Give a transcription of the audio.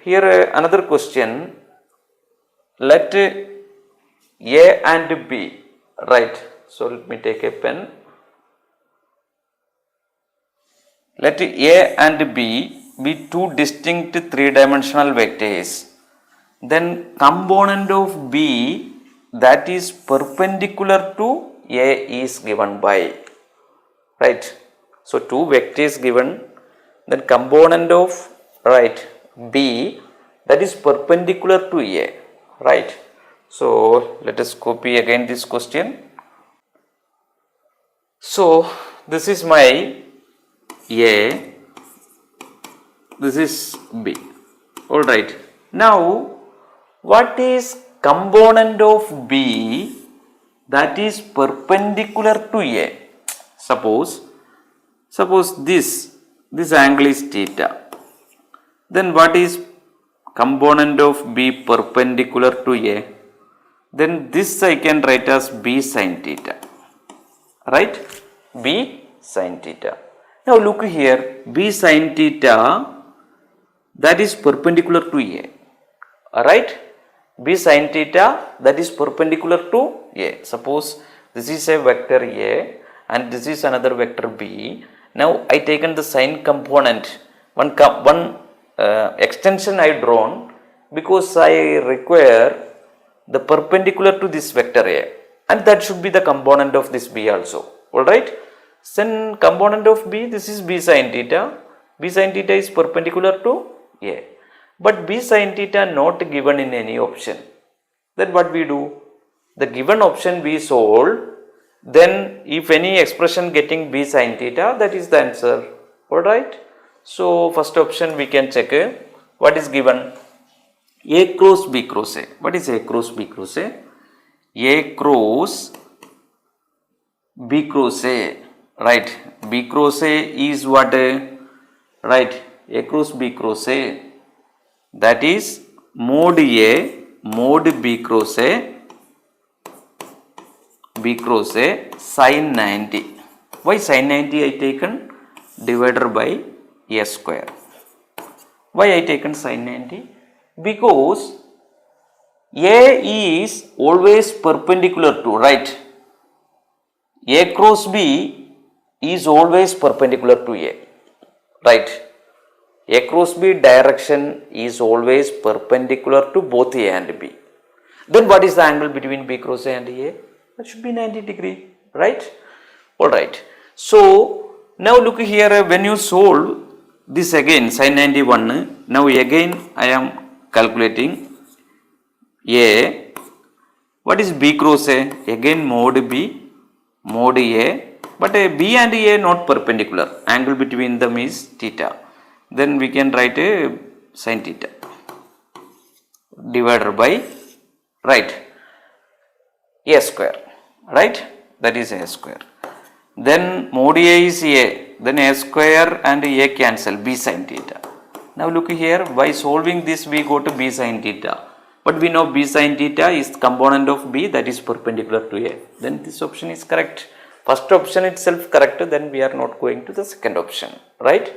here another question. Let A and B, right? So let me take a pen. Let A and B be two distinct three-dimensional vectors. Then component of B that is perpendicular to A is given by, right? So two vectors given, then component of, right, B that is perpendicular to A, right? So let us copy again this question. So this is my A, this is B, alright. Now what is component of B that is perpendicular to A? Suppose this angle is theta. Then what is component of B perpendicular to A? Then this I can write as B sin theta, right? B sin theta. Now look here, B sin theta that is perpendicular to A, alright? B sin theta that is perpendicular to A. Suppose this is a vector A and this is another vector B. Now I taken the sine component, one extension I drawn because I require the perpendicular to this vector A, and that should be the component of this B also, alright. Then component of B, this is B sin theta. B sin theta is perpendicular to A, but B sin theta not given in any option. Then what we do? The given option we solve. Then if any expression getting B sin theta, that is the answer, alright. So first option we can check what is given. A cross B cross A. What is A cross B cross A? A cross B cross A, right? B cross A is what? Right, A cross B cross A, that is mod A mod B cross A sin 90. Why sin 90 I taken? Divided by A square. Why I taken sin 90? Because A is always perpendicular to, right? A cross B is always perpendicular to A, right? A cross B direction is always perpendicular to both A and B. Then what is the angle between B cross A and A? That should be 90 degree, right? Alright. So now look here, when you solve this again sin 91, now again I am calculating A. What is B cross A? Again mod B mod A, but B and A not perpendicular, angle between them is theta. Then we can write a sin theta divided by, right, A square, right? That is A square. Then mod A is A, then A square and A cancel, B sin theta. Now look here, by solving this we go to B sin theta, but we know B sin theta is component of B that is perpendicular to A. Then this option is correct. First option itself correct, then we are not going to the second option, right?